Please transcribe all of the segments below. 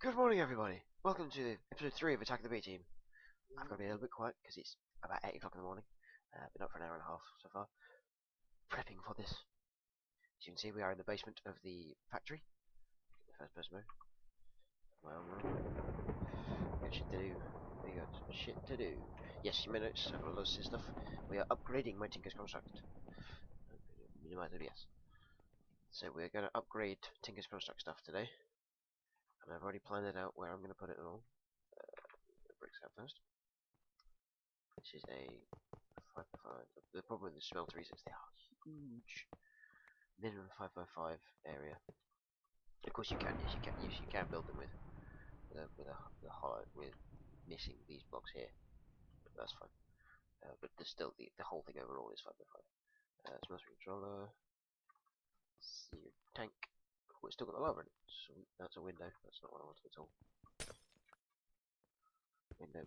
Good morning, everybody. Welcome to episode 3 of Attack of the B Team. I've got to be a little bit quiet because it's about 8 o'clock in the morning. Been up for an hour and a half so far, prepping for this. As you can see, we are in the basement of the factory. First person mode. My own room. We got shit to do. We got shit to do. Yes, you may notice I've got a lot of stuff. We are upgrading my Tinker's Construct. Minimize OBS. So we're going to upgrade Tinker's Construct stuff today. And I've already planned it out where I'm going to put it all. Bricks out first. This is a 5x5. The problem with the smelteries is they are huge. Minimum 5x5 area. Of course you can, yes you can build them with missing these blocks here. That's fine. But there's still the whole thing overall is 5x5. Smeltery controller. See your tank. Oh, it's still got the lava in it. Sweet, that's a window. That's not what I wanted at all. Window.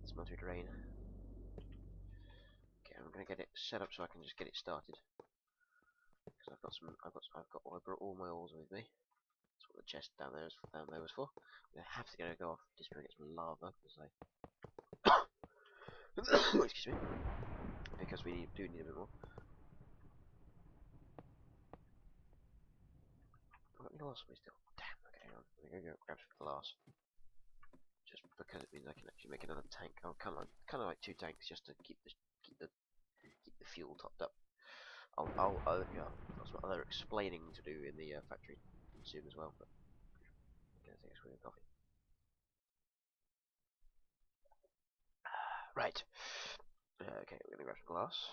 Smeltery drain. Okay, I'm gonna get it set up so I can just get it started. Because I brought all my ores with me. That's what the chest down there was for. I have to go off disappear and get some lava because excuse me. Because we do need a bit more. I've got any glass with me still. Damn, okay, hang on. I'm gonna go grab some glass. Just because it means I can actually make another tank. Oh, come on. Kinda like 2 tanks just to keep the fuel topped up. I've got some other explaining to do in the factory soon as well, but I'm gonna take a swig of coffee. Right. Okay, we're gonna grab some glass.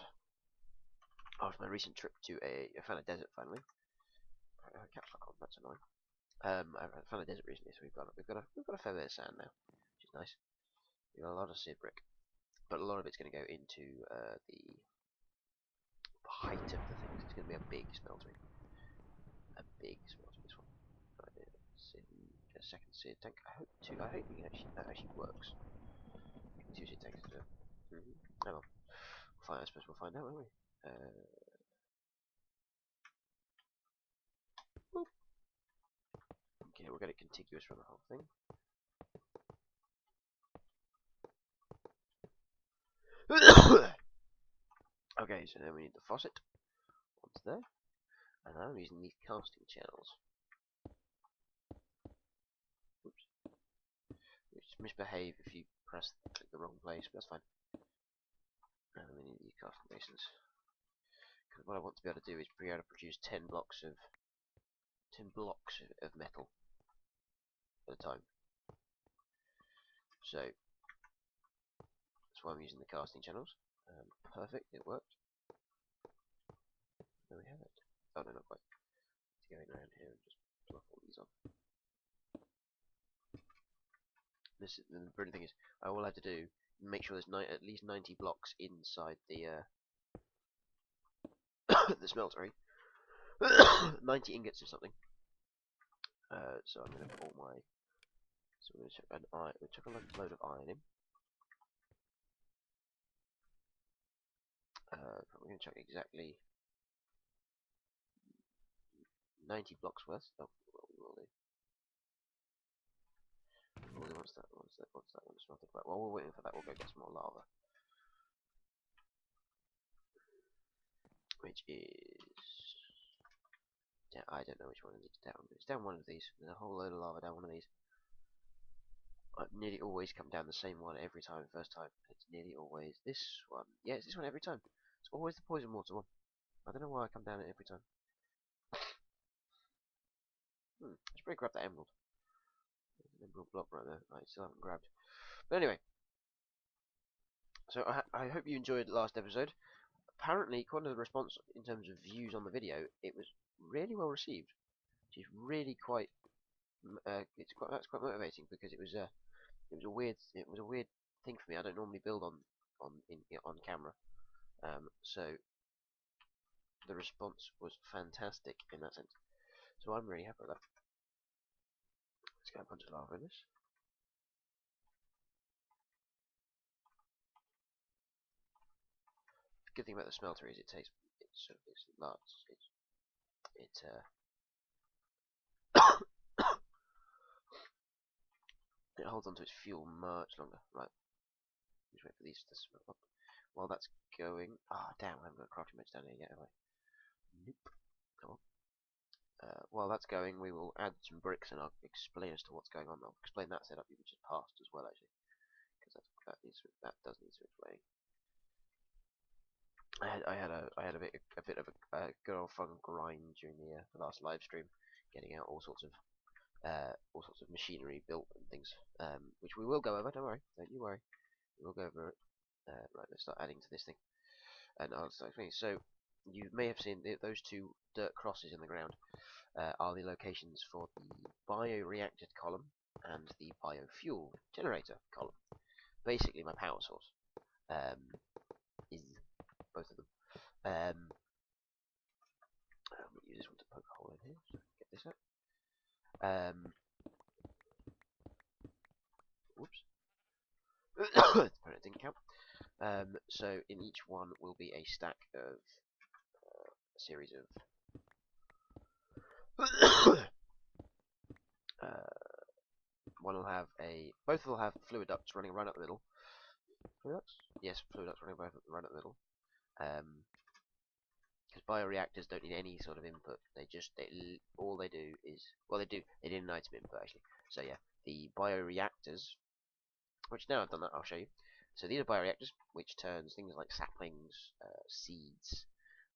After my recent trip to I found a desert finally. I can't fuck on, that's annoying. I found a desert recently, so we've got a fair bit of sand now, which is nice. We've got a lot of seed brick, but a lot of it's going to go into the height of the things. It's going to be a big smeltery. This one. Right, a second seed tank. I hope we can that actually works. 2 seed tanks. Oh, I suppose we'll find out, won't we? Okay, we'll get it contiguous from the whole thing. Okay, so then we need the faucet onto there, and now I'm using these casting channels. Oops. Which misbehave if you click the wrong place, but that's fine. And we need these casting basins. Because what I want to be able to do is be able to produce 10 blocks of metal at a time. So that's why I'm using the casting channels. Perfect, it worked. There we have it. Oh no, not quite. Let's go in around here and just plop all these on. The brilliant thing is, all I have to do make sure there's at least 90 blocks inside the the smeltery. 90 ingots or something. So I'm going to put all my. So we're going to chuck an iron. We'll chuck a load of iron in. We're going to chuck exactly 90 blocks worth. Oh, well, we will do. Once that one's smelted. Right, while we're waiting for that, we'll go get some more lava. Which is... I don't know which one it's down. It's down one of these. There's a whole load of lava down one of these. I've nearly always come down the same one every time, first time. It's nearly always this one. Yeah, it's this one every time. It's always the poison water one. I don't know why I come down it every time. I should probably grab that emerald. There's an emerald block right there. I still haven't grabbed. But anyway. So I hope you enjoyed the last episode. Apparently, according to the response in terms of views on the video, it was really well received. Which is really quite... that's quite motivating because it was a weird thing for me. I don't normally build on camera, so the response was fantastic in that sense. So I'm really happy with that. Let's get a bunch of lava in this. The good thing about the smelter is it's large. It holds onto its fuel much longer. Right, just wait for these to smell up. While that's going, damn, I haven't got a crafting bench down here yet, have I? Nope. Come on. While that's going, we will add some bricks, and I'll explain as to what's going on. I'll explain that setup you just passed as well, actually, because that does need some explaining. I had a bit of a good old fun grind during the last live stream, getting out all sorts of machinery built and things, which we will go over. Don't worry, don't you worry. We'll go over it. Right, let's start adding to this thing, and I'll start explaining. So you may have seen those two dirt crosses in the ground are the locations for the bioreactor column and the biofuel generator column. Basically, my power source is both of them. I'm going to use this one to poke a hole in here, so get this out. Whoops. It didn't count. So in each one will be a stack of a series of one will have both will have fluid ducts running right up the middle. Fluid ducts? Yes, fluid ducts running right up the middle. Because bioreactors don't need any sort of input. All they do is, well, they need an item input actually. So yeah, the bioreactors, which now I've done that, I'll show you. So these are bioreactors, which turns things like saplings, seeds,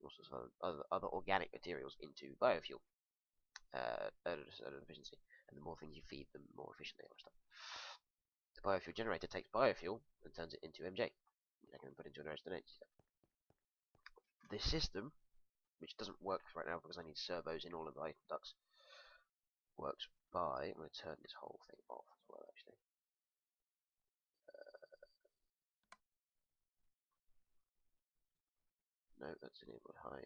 all sorts of other organic materials into biofuel. Efficiency, and the more things you feed them, the more efficient they are. The biofuel generator takes biofuel and turns it into MJ, which I can put into an energy step. This system, which doesn't work right now because I need servos in all of the item ducts, works by, I'm going to turn this whole thing off as well actually. No, that's enabled high.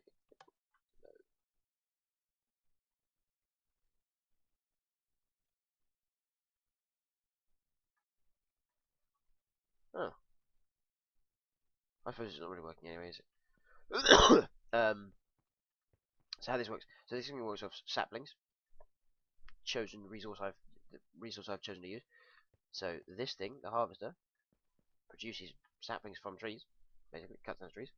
No. Oh. I suppose it's not really working anyway, is it? So how this works. So this thing works off saplings. The resource I've chosen to use. So this thing, the harvester, produces saplings from trees. Basically, cuts down trees.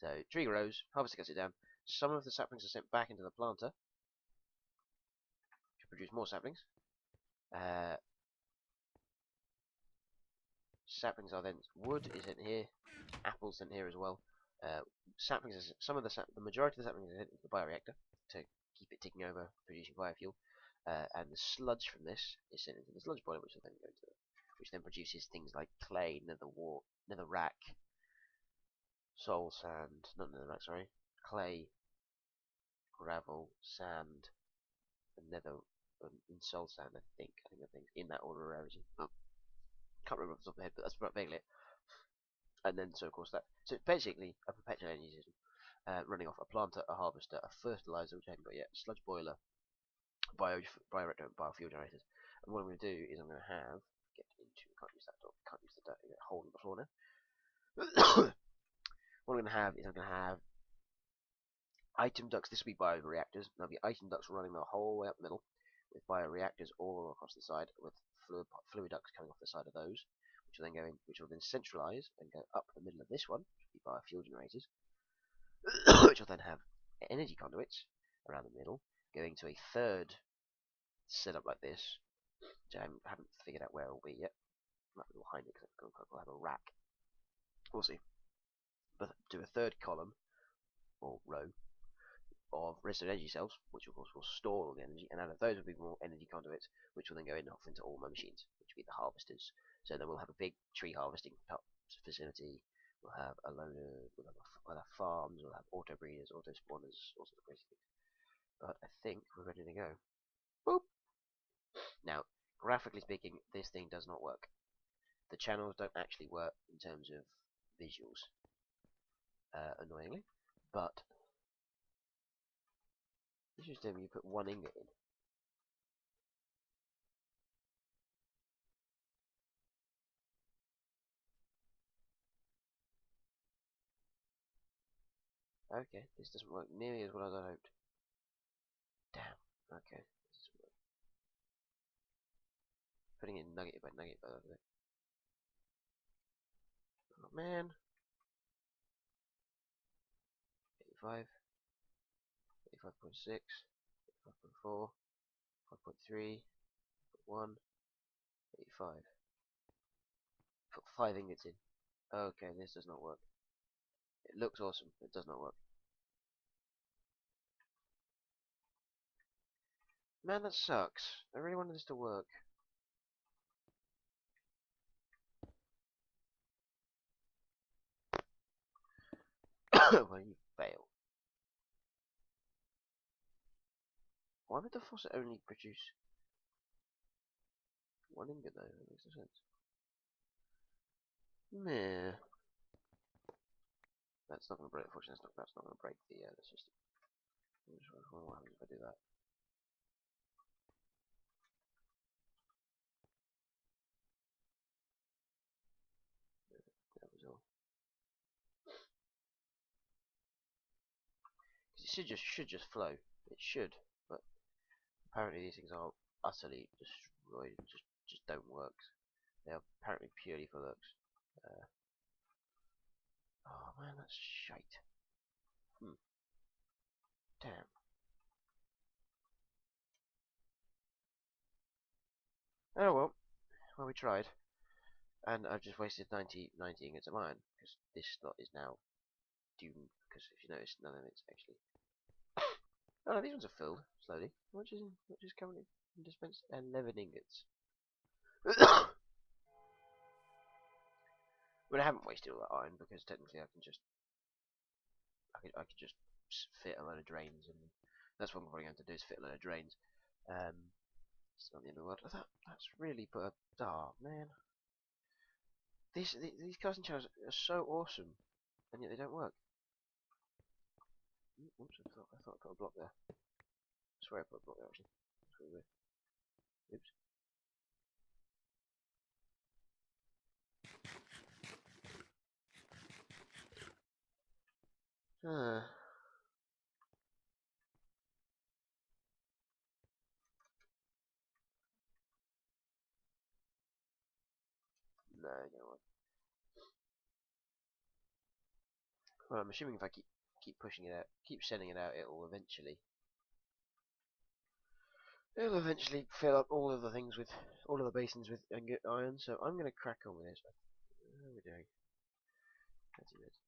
So tree grows, harvester cuts it down. Some of the saplings are sent back into the planter to produce more saplings. Saplings are then wood is in here, apples in here as well. Saplings is the majority of the saplings is sent into the bioreactor to keep it ticking over, producing biofuel. And the sludge from this is sent into the sludge boiler, which then produces things like clay, netherrack, soul sand, not netherrack, sorry, clay, gravel, sand, and and soul sand. I think in that order of rarity. Can't remember off the top of my head, but that's vaguely it. And then, so of course so it's basically a perpetual energy system running off a planter, a harvester, a fertilizer, which I haven't got yet, a sludge boiler, bioreactor, and biofuel generators. And what I'm going to do is I'm going to have can't use that door, can't use the hole in the floor now. What I'm going to have is I'm going to have item ducts. This will be bioreactors. There'll be item ducts running the whole way up the middle, with bioreactors all across the side, with fluid ducts coming off the side of those, which will then centralize and go up the middle of this one, which will be biofuel generators, which will then have energy conduits around the middle, going to a third setup like this, which I haven't figured out where it will be yet. I might be behind it because I'll have a rack. We'll see. But to a third column or row of resident energy cells, which of course will store all the energy, and out of those will be more energy conduits, which will then go off into all my machines, which will be the harvesters. So then we'll have a big tree harvesting facility. We'll have we'll have farms. We'll have auto breeders, auto spawners, all sorts of crazy things. But I think we're ready to go. Boop. Now, graphically speaking, this thing does not work. The channels don't actually work in terms of visuals, annoyingly, but this is when you put one ingot in. Okay, this doesn't work nearly as well as I hoped. Damn. Okay. putting in nugget by nugget by the way. Oh man. 85, 85.6, 85.4, 5.3, 1, 85. Put 5 ingots in. Okay, this does not work. It looks awesome, it does not work. Man, that sucks. I really wanted this to work. Well, you fail. Why would the faucet only produce 1 ingot though? That makes no sense. Meh. That's not going to break. Unfortunately, that's not going to break the system. What happens if I do that? That was all. Because it should just flow. It should, but apparently these things are utterly destroyed and just don't work. They are apparently purely for looks. Oh man, that's shite. Damn. Oh well. Well, we tried. And I've just wasted 90 ingots of iron, because this slot is now doomed, because if you notice, none of it's actually... Oh no, these ones are filled, slowly. Which is currently dispensed? 11 ingots. But I haven't wasted all that iron, because technically I can just... I could just fit a load of drains, and that's what I'm probably going to do, is fit a load of drains. It's not the end of the world. That's really put a... Oh, man. These casting channels are so awesome, and yet they don't work. Oops, I thought I put a block there. I swear I put a block there actually. That's really weird. Oops. No, it don't work. Well, I'm assuming if I keep pushing it out, keep sending it out, it'll eventually fill up all of the things with all of the basins with iron. So I'm gonna crack on with this. How are we doing? 30 minutes.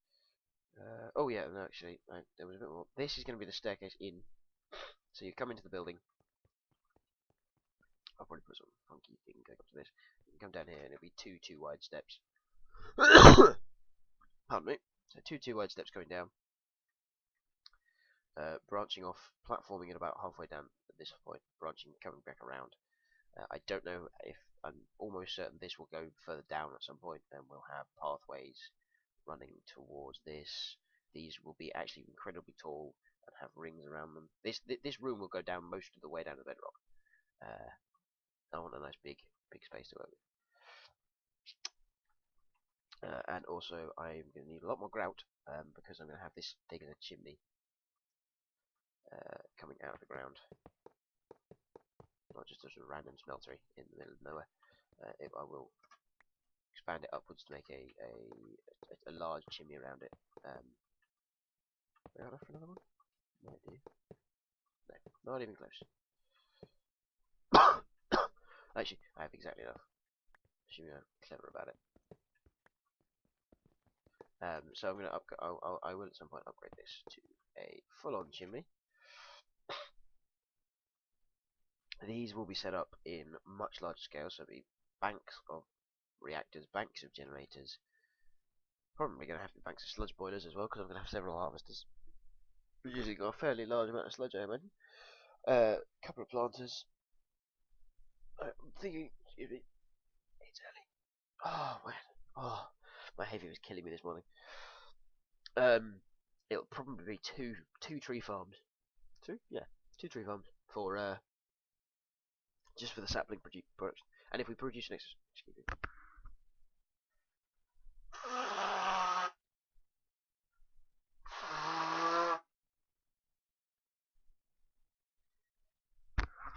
Oh yeah, no, actually, there was a bit more. This is going to be the staircase in. So you come into the building. I'll probably put some funky thing going up to this. You can come down here and it'll be two wide steps. Pardon me. So two wide steps going down. Branching off, platforming at about halfway down at this point, branching, coming back around. I don't know if, I'm almost certain this will go further down at some point, and we'll have pathways running towards this. These will be actually incredibly tall and have rings around them. This room will go down most of the way down to bedrock. I want a nice big space to work with. And also, I'm going to need a lot more grout because I'm going to have this thing in a chimney coming out of the ground, not just as a random smeltery in the middle of nowhere. I will expand it upwards to make a large chimney around it. Do I have enough for another one? No, I do. No, not even close. Actually, I have exactly enough. Assuming I'm clever about it. So I'm going to I will at some point upgrade this to a full-on chimney. These will be set up in much larger scale, so it'll be banks of reactors, banks of generators. Probably going to have to be banks of sludge boilers as well, because I'm going to have several harvesters. Using a fairly large amount of sludge, I imagine. Couple of planters. I'm thinking, excuse me, it's early. Oh, man. Oh, my hay fever was killing me this morning. It'll probably be two tree farms. Two? Yeah, 2 tree farms for just for the sapling production. And if we produce an extra, excuse me.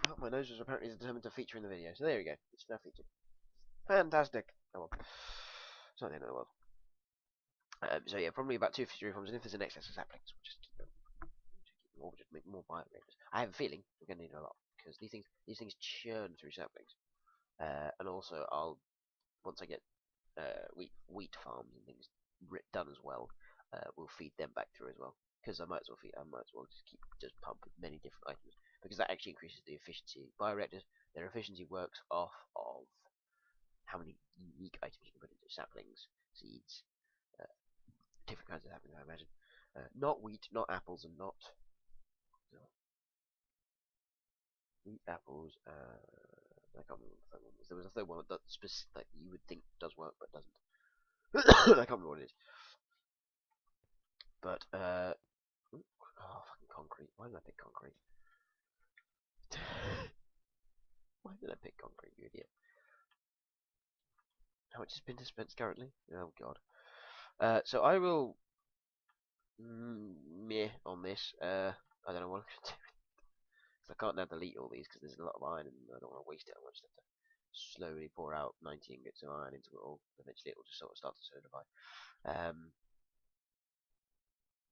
Well, my nose was apparently determined to feature in the video. So there we go. It's now featured. Fantastic. Oh well. It's not the end of the world. So yeah, probably about 250 reforms, and if there's an excess of saplings, we'll just keep them. Or just make more bioreactors. I have a feeling we're going to need a lot because these things churn through saplings. And also, once I get wheat farms and things done as well, we'll feed them back through as well. Because I might as well just pump many different items because that actually increases the efficiency. Bioreactors, their efficiency works off of how many unique items you can put into saplings, seeds, different kinds of saplings, I imagine. Not wheat, not apples, and not wheat, apples. I can't remember what the third one was. There was a third one that you would think does work but doesn't. I can't remember what it is. But oh, fucking concrete. Why did I pick concrete? Why did I pick concrete, you idiot? How much has been dispensed currently? Oh god. So I will meh on this. I don't know what I'm gonna do. I can't now delete all these because there's a lot of iron and I don't want to waste it. I just have to slowly pour out 90 ingots of iron into it all. Eventually it will just sort of start to solidify.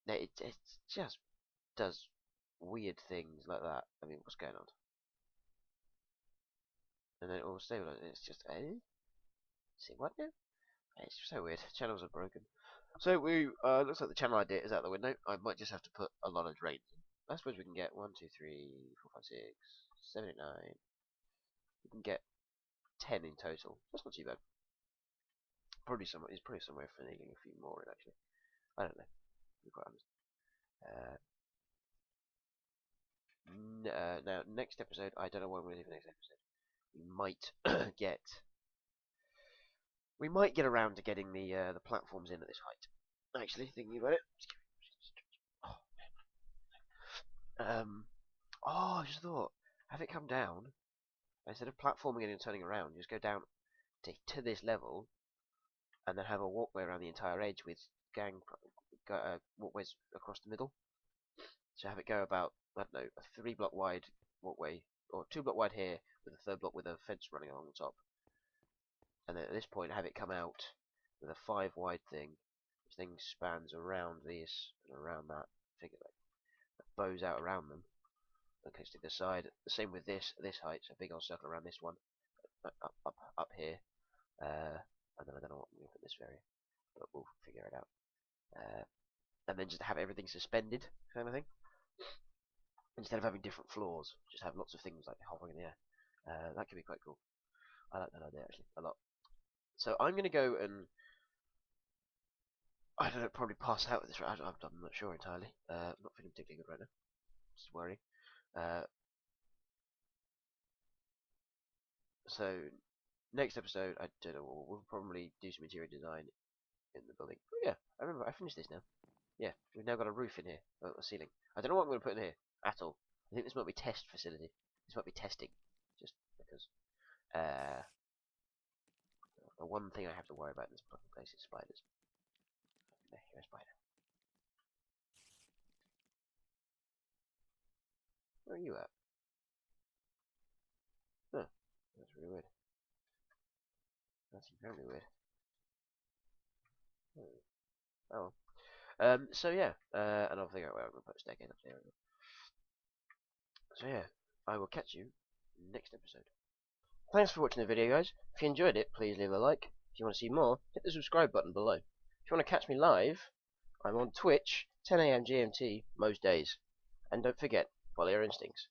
It just does weird things like that. I mean, what's going on? And then it all stabilizes. It's just, see what now? It's so weird. Channels are broken. So we looks like the channel idea is out the window. I might just have to put a lot of drains in. I suppose we can get 1, 2, 3, 4, 5, 6, 7, 8, 9. We can get 10 in total. That's not too bad. It's probably somewhere for needing a few more in actually. I don't know. To be quite honest. Now next episode, I don't know what I'm going to do for next episode. We might get around to getting the platforms in at this height. Actually, thinking about it. I just thought, have it come down instead of platforming it and turning around. Just go down to this level, and then have a walkway around the entire edge with walkways across the middle. So have it go about, I don't know, a 3-block wide walkway, or 2-block wide here, with a 3rd block with a fence running along the top. And then at this point have it come out with a 5 wide thing, which then spans around this and around that, figure like that bows out around them. Okay, to the side. The same with this height, so a big old circle around this one, up here. And then I don't know what I'm going to put this area, but we'll figure it out. And then just have everything suspended, kind of thing. Instead of having different floors, just have lots of things like hovering in the air. That could be quite cool. I like that idea actually a lot. So I'm going to go and I don't know, probably pass out with this. I'm not sure entirely. I'm not feeling particularly good right now. Just worrying. So next episode, I don't know. We'll probably do some interior design in the building. Oh yeah, I remember. I finished this now. Yeah, we've now got a roof in here, a ceiling. I don't know what I'm going to put in here at all. I think this might be test facility. This might be testing, just because. The one thing I have to worry about in this fucking place is spiders. There, here's a spider. Where are you at? Huh, that's really weird. That's incredibly weird. Oh. So yeah, and I'll figure out where I'm going to put a staircase up there. So yeah, I will catch you next episode. Thanks for watching the video, guys. If you enjoyed it, please leave a like. If you want to see more, hit the subscribe button below. If you want to catch me live, I'm on Twitch, 10 AM GMT most days. And don't forget, follow your instincts.